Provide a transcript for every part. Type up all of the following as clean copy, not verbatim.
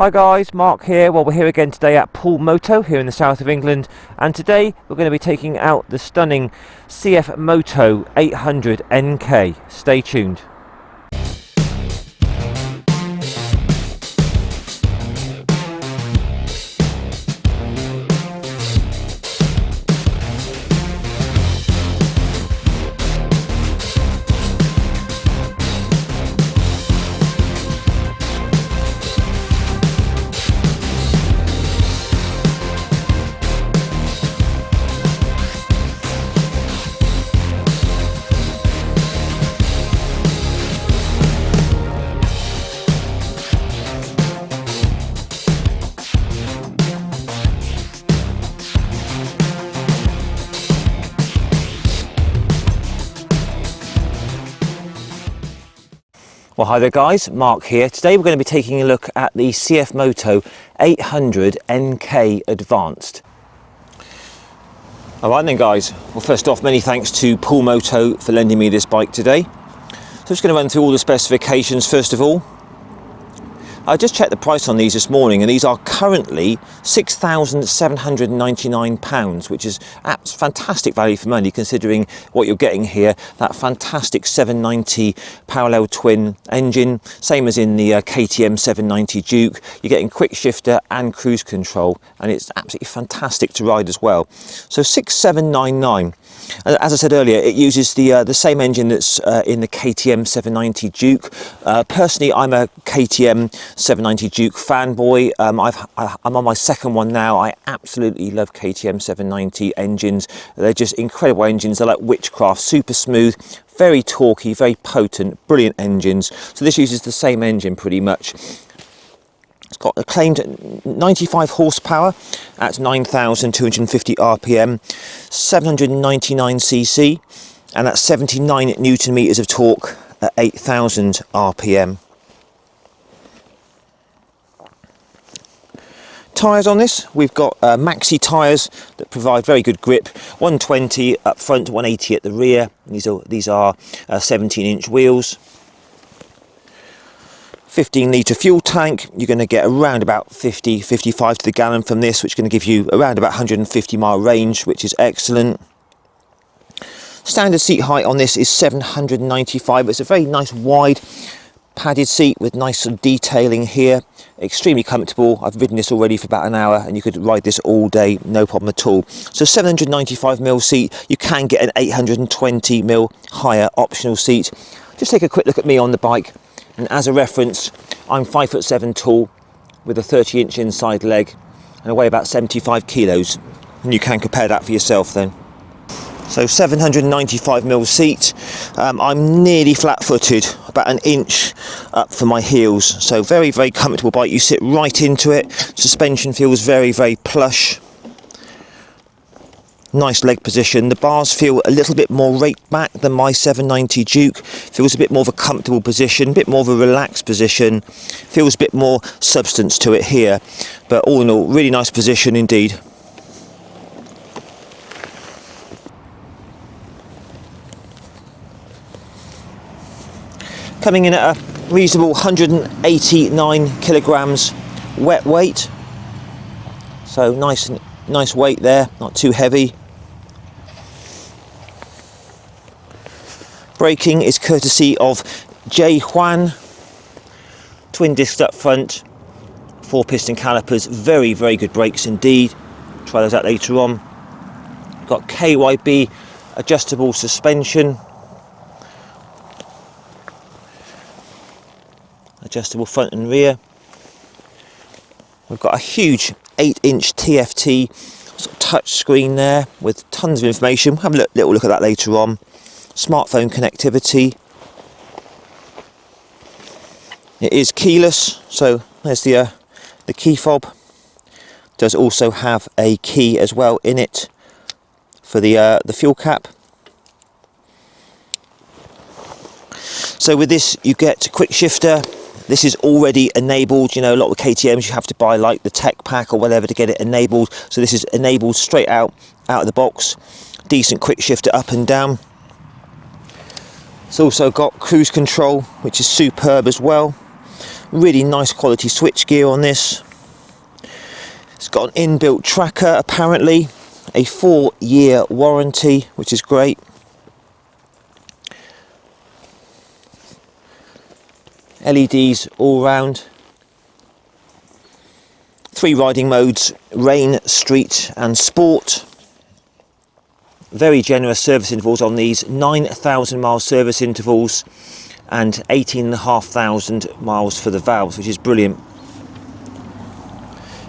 Hi guys, Mark here. Well, we're here again today at Poole Moto here in the south of England, and today we're going to be taking out the stunning Cfmoto 800Nk. Stay tuned. Well, hi there guys, Mark here. Today we're going to be taking a look at the Cfmoto 800Nk Advanced. Alright then guys, well first off, many thanks to Poole Moto for lending me this bike today. So I'm just going to run through all the specifications first of all. I just checked the price on these this morning, and these are currently £6,799, which is fantastic value for money considering what you're getting here. That fantastic 790 parallel twin engine, same as in the KTM 790 Duke. You're getting quick shifter and cruise control, and it's absolutely fantastic to ride as well. So 6,799. As I said earlier, it uses the same engine that's in the KTM 790 Duke. Personally, I'm a KTM 790 Duke fanboy. I'm on my second one now. I absolutely love KTM 790 engines. They're just incredible engines. They're like witchcraft, super smooth, very torquey, very potent, brilliant engines. So this uses the same engine pretty much. It's got a claimed 95 horsepower at 9,250 RPM, 799cc, and that's 79 Newton meters of torque at 8,000 RPM. Tyres on this, we've got maxi tyres that provide very good grip. 120 up front, 180 at the rear. These are 17-inch wheels. 15-litre fuel tank. You're going to get around about 55 to the gallon from this, which is going to give you around about 150-mile range, which is excellent. Standard seat height on this is 795. It's a very nice wide padded seat with nice sort of detailing here. Extremely comfortable. I've ridden this already for about an hour, and you could ride this all day, no problem at all. So 795mm seat. You can get an 820mm higher optional seat. Just take a quick look at me on the bike. And as a reference, I'm 5'7" tall with a 30-inch inside leg, and I weigh about 75 kilos. And you can compare that for yourself then. So 795mm seat. I'm nearly flat-footed, about an inch up from my heels. So very, very comfortable bike. You sit right into it. Suspension feels very, very plush. Nice leg position. The bars feel a little bit more raked back than my 790 Duke. Feels a bit more of a comfortable position, a bit more of a relaxed position. Feels a bit more substance to it here. But all in all, really nice position indeed. Coming in at a reasonable 189 kilograms wet weight. So nice weight there, not too heavy. Braking is courtesy of J. Juan. Twin discs up front, 4-piston calipers, very, very good brakes indeed. Try those out later on. Got KYB adjustable suspension. Adjustable front and rear. We've got a huge 8-inch TFT sort of touch screen there with tons of information. We'll have a little look at that later on. Smartphone connectivity. It is keyless, so there's the key fob. Does also have a key as well in it for the fuel cap. So with this you get quick shifter. This is already enabled. You know, a lot of KTMs you have to buy like the tech pack or whatever to get it enabled. So this is enabled straight out of the box. Decent quick shifter up and down. It's also got cruise control, which is superb as well. Really nice quality switchgear on this. It's got an inbuilt tracker apparently, a 4-year warranty, which is great. LEDs all round. 3 riding modes, rain, street and sport. Very generous service intervals on these, 9,000 mile service intervals and 18,500 miles for the valves, which is brilliant.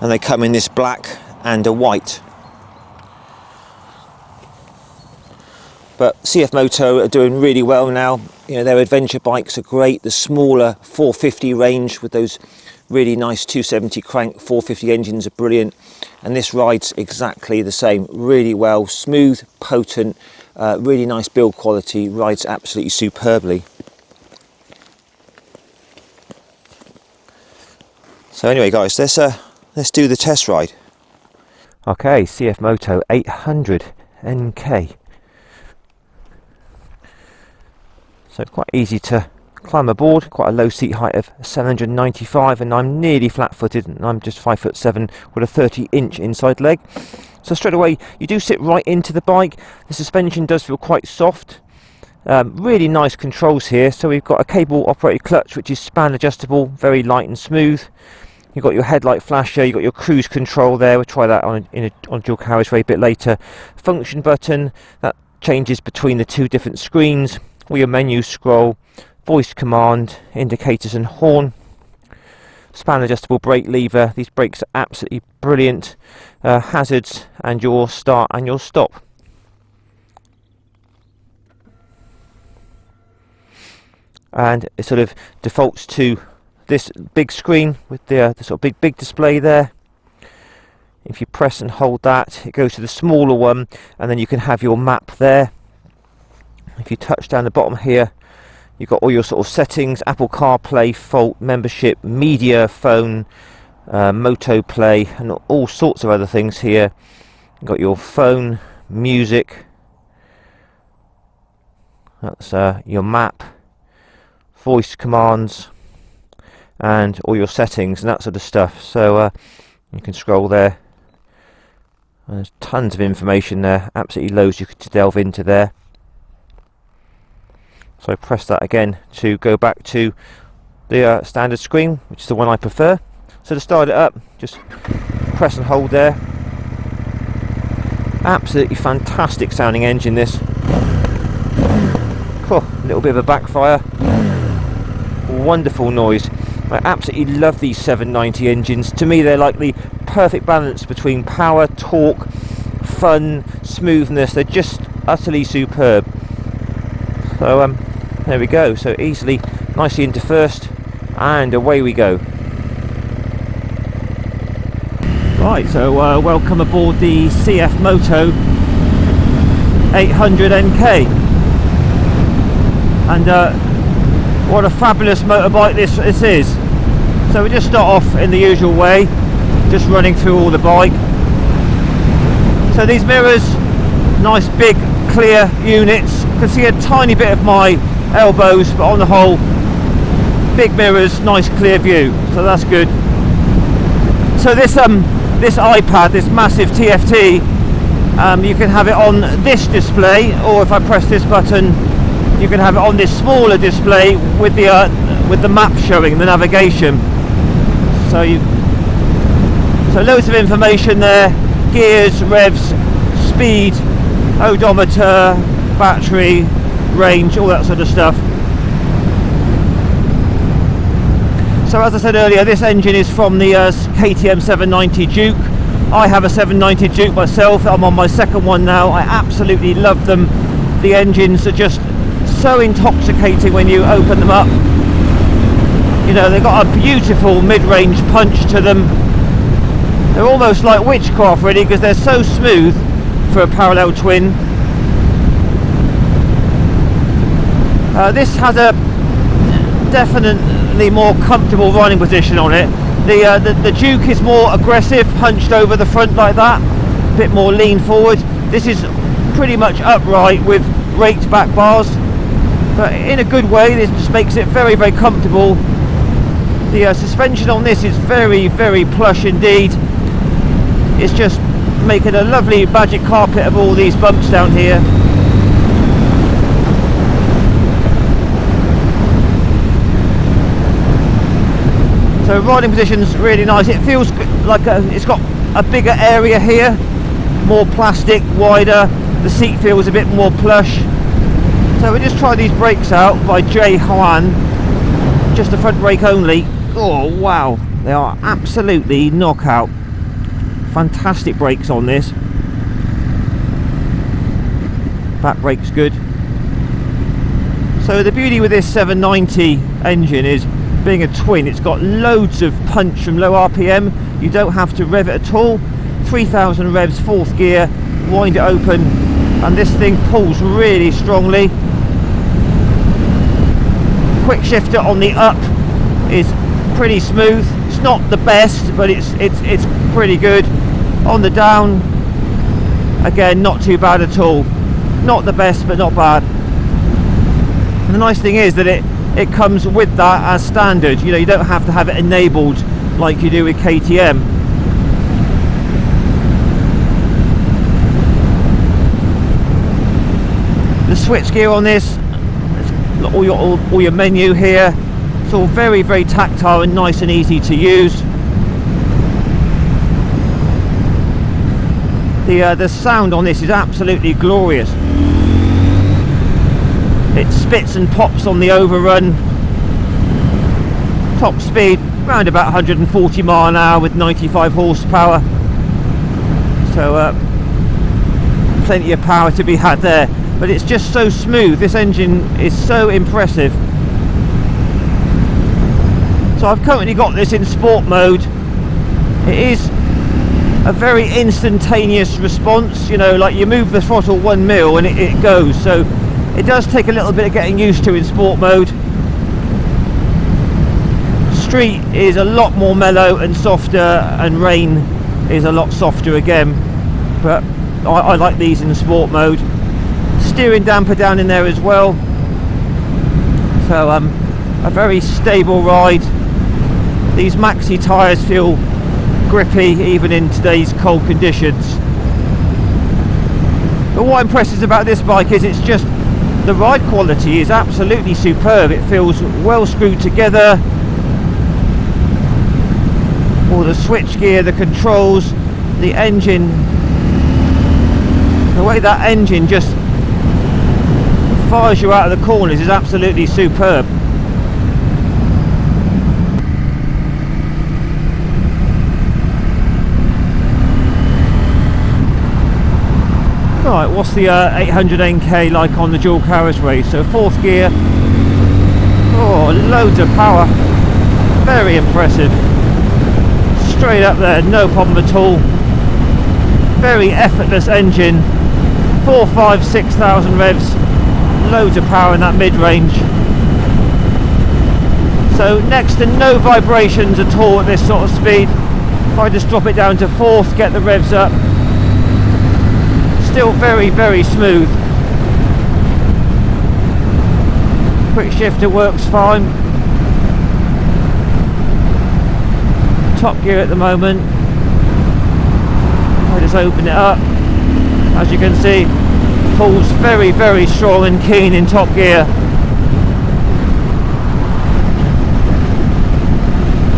And they come in this black and a white. But Cfmoto are doing really well now. You know, their adventure bikes are great. The smaller 450 range with those really nice 270 crank 450 engines are brilliant. And this rides exactly the same, really well, smooth, potent, really nice build quality, rides absolutely superbly. So anyway guys, let's do the test ride. Okay, Cfmoto 800Nk. So quite easy to climb aboard, quite a low seat height of 795, and I'm nearly flat-footed and I'm just 5'7" with a 30-inch inside leg. So straight away you do sit right into the bike. The suspension does feel quite soft. Really nice controls here. So we've got a cable operated clutch which is span adjustable, very light and smooth. You've got your headlight flasher, you've got your cruise control there. We'll try that on dual carriageway a bit later. Function button that changes between the 2 different screens. All your menu scroll, voice command, indicators and horn. Span adjustable brake lever. These brakes are absolutely brilliant. Hazards and your start and your stop. And it sort of defaults to this big screen with the sort of big display there. If you press and hold that, it goes to the smaller one, and then you can have your map there. If you touch down the bottom here, you've got all your sort of settings: Apple CarPlay, Fault, membership, media, phone, Moto Play, and all sorts of other things here. You've got your phone, music, that's your map, voice commands, and all your settings and that sort of stuff. So you can scroll there. There's tons of information there, absolutely loads you could delve into there. So press that again to go back to the standard screen, which is the one I prefer. So to start it up, just press and hold there. Absolutely fantastic sounding engine this. A little bit of a backfire. Wonderful noise. I absolutely love these 790 engines. To me they're like the perfect balance between power, torque, fun, smoothness. They're just utterly superb. So there we go. So easily, nicely into first, and away we go. Right, so welcome aboard the Cfmoto 800Nk. And what a fabulous motorbike this is. So we just start off in the usual way, just running through all the bike. So these mirrors, nice big clear units. You can see a tiny bit of my elbows, but on the whole, big mirrors, nice clear view, so that's good. So this iPad, this massive TFT, you can have it on this display, or if I press this button, you can have it on this smaller display with the map showing the navigation. So loads of information there: gears, revs, speed, odometer, battery, range, all that sort of stuff. So as I said earlier, this engine is from the KTM 790 Duke. I have a 790 Duke myself. I'm on my second one now. I absolutely love them. The engines are just so intoxicating when you open them up. You know, they've got a beautiful mid-range punch to them. They're almost like witchcraft really, because they're so smooth for a parallel twin. This has a definitely more comfortable riding position on it. The Duke is more aggressive, hunched over the front like that, a bit more lean forward. This is pretty much upright with raked back bars, but in a good way. This just makes it very, very comfortable. The suspension on this is very, very plush indeed. It's just making a lovely magic carpet of all these bumps down here. So riding position's really nice. It feels like it's got a bigger area here, more plastic, wider. The seat feels a bit more plush. So we just try these brakes out by J Huan, just the front brake only. Oh wow, they are absolutely knockout. Fantastic brakes on this. Back brake's good. So the beauty with this 790 engine is, being a twin, it's got loads of punch from low RPM. You don't have to rev it at all. 3000 revs, 4th gear, wind it open, and this thing pulls really strongly. Quick shifter on the up is pretty smooth. It's not the best, but it's pretty good. On the down, again, not too bad at all. Not the best, but not bad. And the nice thing is that it comes with that as standard. You know, you don't have to have it enabled like you do with KTM. The switch gear on this, all your menu here, it's all very, very tactile and nice and easy to use. The sound on this is absolutely glorious. It spits and pops on the overrun. Top speed around about 140 mile an hour with 95 horsepower. So plenty of power to be had there. But it's just so smooth. This engine is so impressive. So I've currently got this in sport mode. It is a very instantaneous response. You know, like you move the throttle 1 mil and it goes. So it does take a little bit of getting used to in sport mode. Street is a lot more mellow and softer, and rain is a lot softer again. But I like these in sport mode. Steering damper down in there as well. So a very stable ride. These maxi tyres feel grippy even in today's cold conditions. But what impresses about this bike is it's just, the ride quality is absolutely superb. It feels well screwed together. All the switch gear, the controls, the engine, the way that engine just fires you out of the corners is absolutely superb. Right, what's the 800Nk like on the dual carriageway? So 4th gear. Oh, loads of power. Very impressive. Straight up there, no problem at all. Very effortless engine. 4, 5, 6,000 revs. Loads of power in that mid-range. So next to no vibrations at all at this sort of speed. If I just drop it down to 4th, get the revs up, still very, very smooth. Quick shifter works fine. Top gear at the moment. I just open it up. As you can see, pulls very, very strong and keen in top gear.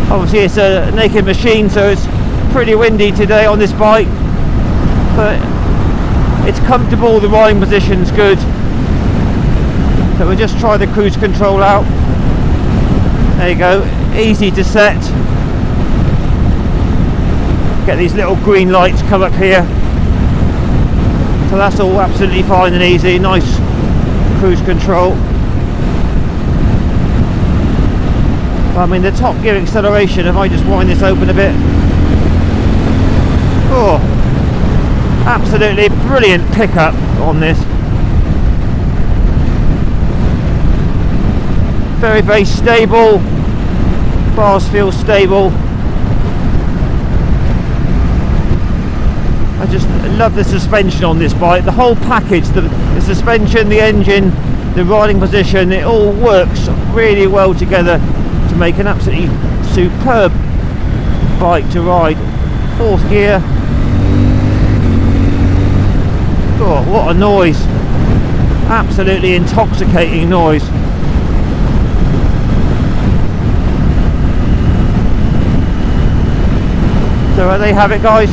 Obviously it's a naked machine, so it's pretty windy today on this bike, but it's comfortable, the riding position's good. So we'll just try the cruise control out. There you go, easy to set. Get these little green lights come up here. So that's all absolutely fine and easy, nice cruise control. I mean, the top gear acceleration, if I just wind this open a bit. Oh, absolutely brilliant pickup on this. Very, very stable. Bars feel stable. I just love the suspension on this bike. The whole package, the suspension, the engine, the riding position, it all works really well together to make an absolutely superb bike to ride. 4th gear. Oh, what a noise. Absolutely intoxicating noise. So there you have it, guys.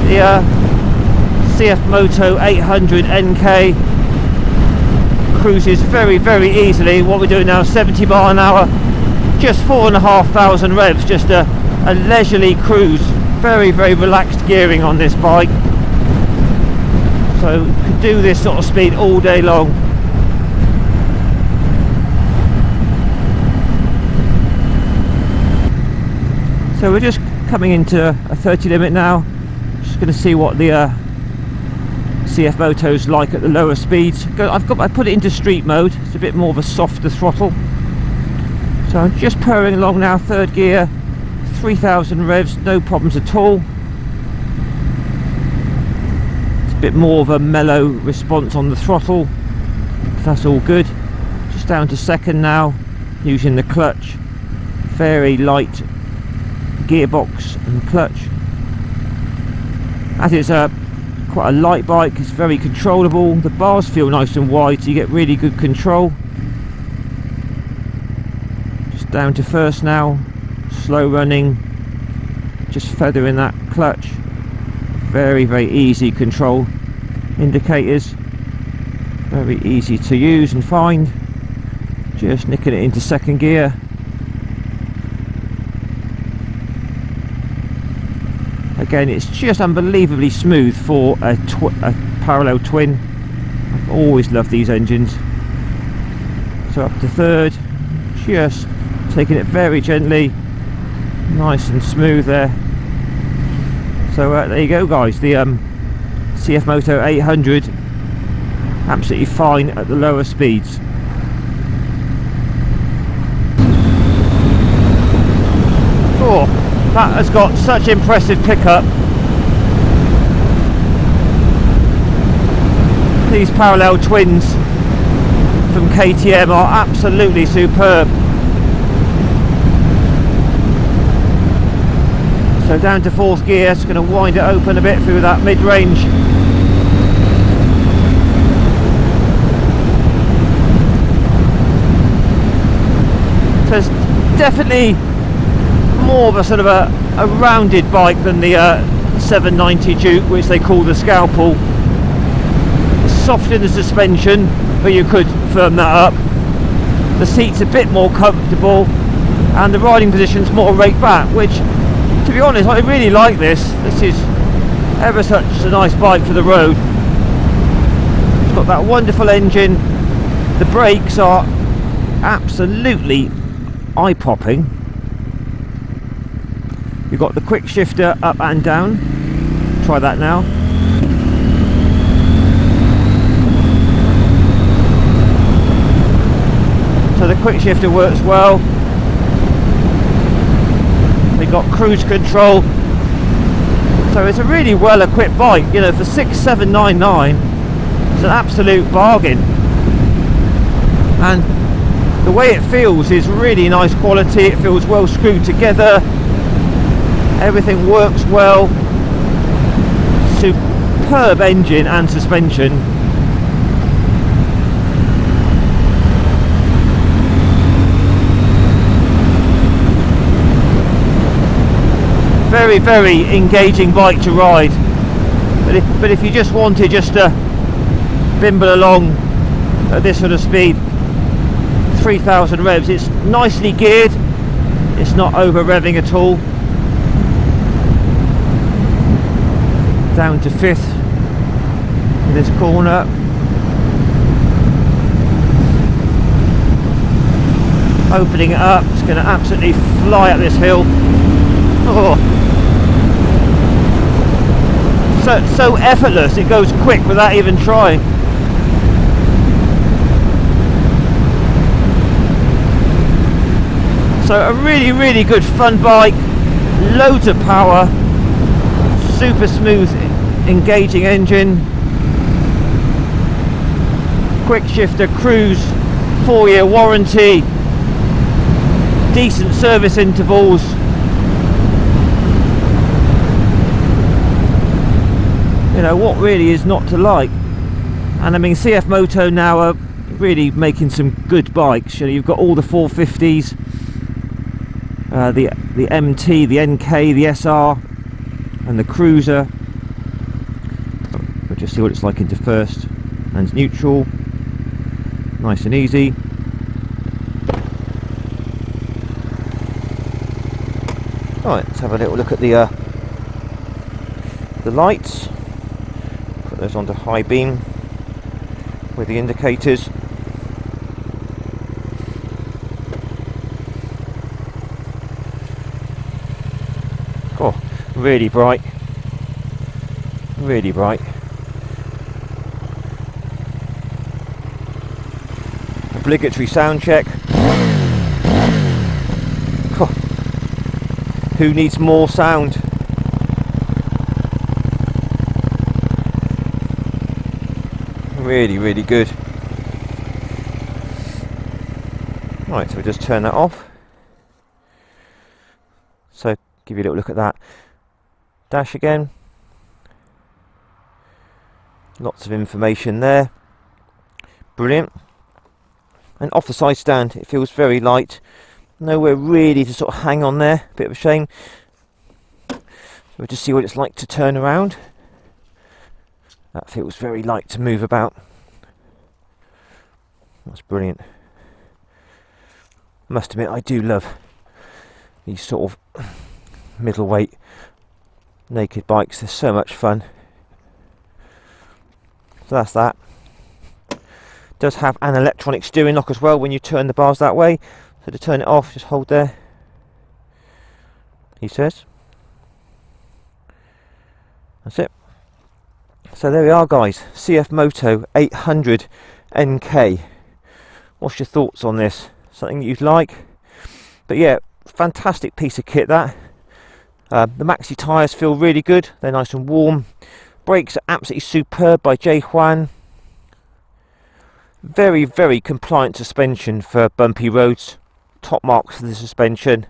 The Cfmoto 800Nk cruises very, very easily. What we're doing now, 70 mile an hour, just 4,500 revs, just a leisurely cruise. Very, very relaxed gearing on this bike. So you could do this sort of speed all day long. So we're just coming into a 30 limit now. Just going to see what the Cfmoto's like at the lower speeds. I put it into street mode. It's a bit more of a softer throttle. So I'm just purring along now, 3rd gear, 3,000 revs, no problems at all. It's a bit more of a mellow response on the throttle. That's all good. Just down to 2nd now, using the clutch. Very light gearbox and clutch. As it's quite a light bike, it's very controllable. The bars feel nice and wide, so you get really good control. Just down to 1st now, slow running, just feathering that clutch. Very, very easy control. Indicators, very easy to use and find. Just nicking it into 2nd gear. Again, it's just unbelievably smooth for a parallel twin. I've always loved these engines. So up to 3rd, just taking it very gently, nice and smooth there. So there you go, guys, the Cfmoto 800, absolutely fine at the lower speeds. Oh, that has got such impressive pickup. These parallel twins from KTM are absolutely superb. So down to 4th gear, it's going to wind it open a bit through that mid-range. So it's definitely more of a sort of a rounded bike than the 790 Duke, which they call the Scalpel. It's soft in the suspension, but you could firm that up. The seat's a bit more comfortable, and the riding position's more raked back, which, to be honest, I really like this. This is ever such a nice bike for the road. It's got that wonderful engine. The brakes are absolutely eye-popping. You've got the quick shifter up and down. Try that now. So the quick shifter works well. We've got cruise control. So it's a really well equipped bike, you know, for 6,799. It's an absolute bargain. And the way it feels is really nice quality. It feels well screwed together. Everything works well. Superb engine and suspension. Very, very engaging bike to ride. But if you just wanted just to bimble along at this sort of speed, 3,000 revs, it's nicely geared. It's not over revving at all. Down to 5th in this corner. Opening it up, it's going to absolutely fly up this hill. Oh. So effortless, it goes quick without even trying. So a really, really good fun bike, loads of power, super smooth engaging engine, quick shifter, cruise, 4-year warranty. decent service intervals. You know, what really is not to like? And I mean, Cfmoto now are really making some good bikes. You know, you've got all the 450s, the MT, the NK, the SR, and the Cruiser. We'll just see what it's like into first and neutral. Nice and easy. Right, let's have a little look at the lights. Put those onto high beam with the indicators. Oh, really bright. Really bright. Obligatory sound check. Oh, who needs more sound? Really, really good. Right, so we'll just turn that off. So, give you a little look at that. Dash again. Lots of information there. Brilliant. And off the side stand, it feels very light. Nowhere really to sort of hang on there. Bit of a shame. So we'll just see what it's like to turn around. That feels very light to move about. That's brilliant. I must admit, I do love these sort of middleweight naked bikes. They're so much fun. So that's that. Does have an electronic steering lock as well when you turn the bars that way. So to turn it off, just hold there, he says. That's it. So there we are, guys. Cfmoto 800Nk. What's your thoughts on this? Something you'd like? But yeah, fantastic piece of kit that. The maxi tyres feel really good. They're nice and warm. Brakes are absolutely superb by J. Juan. Very, very compliant suspension for bumpy roads. Top marks for the suspension.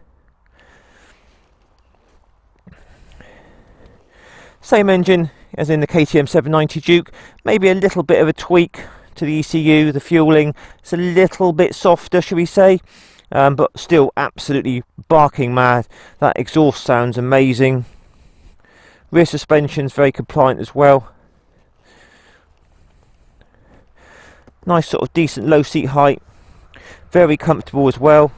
Same engine as in the KTM 790 Duke. Maybe a little bit of a tweak to the ECU, the fueling. It's a little bit softer, should we say. But still absolutely barking mad. That exhaust sounds amazing. Rear suspension's very compliant as well. Nice sort of decent low seat height. Very comfortable as well.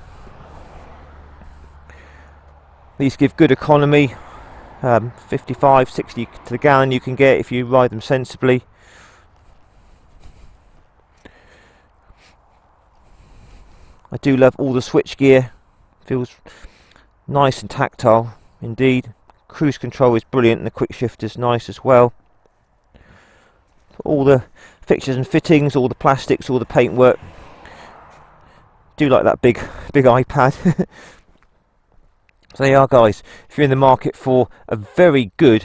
These give good economy. 55, 60 to the gallon you can get if you ride them sensibly. I do love all the switch gear. Feels nice and tactile indeed. Cruise control is brilliant and the quick shift is nice as well. All the fixtures and fittings, all the plastics, all the paintwork. Do like that big iPad. So there you are, guys. If you're in the market for a very good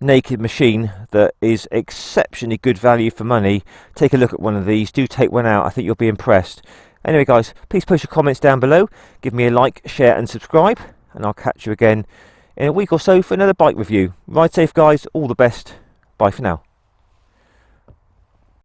naked machine that is exceptionally good value for money, take a look at one of these. Do take one out. I think you'll be impressed. Anyway, guys, please post your comments down below. Give me a like, share and subscribe, and I'll catch you again in a week or so for another bike review. Ride safe, guys. All the best. Bye for now.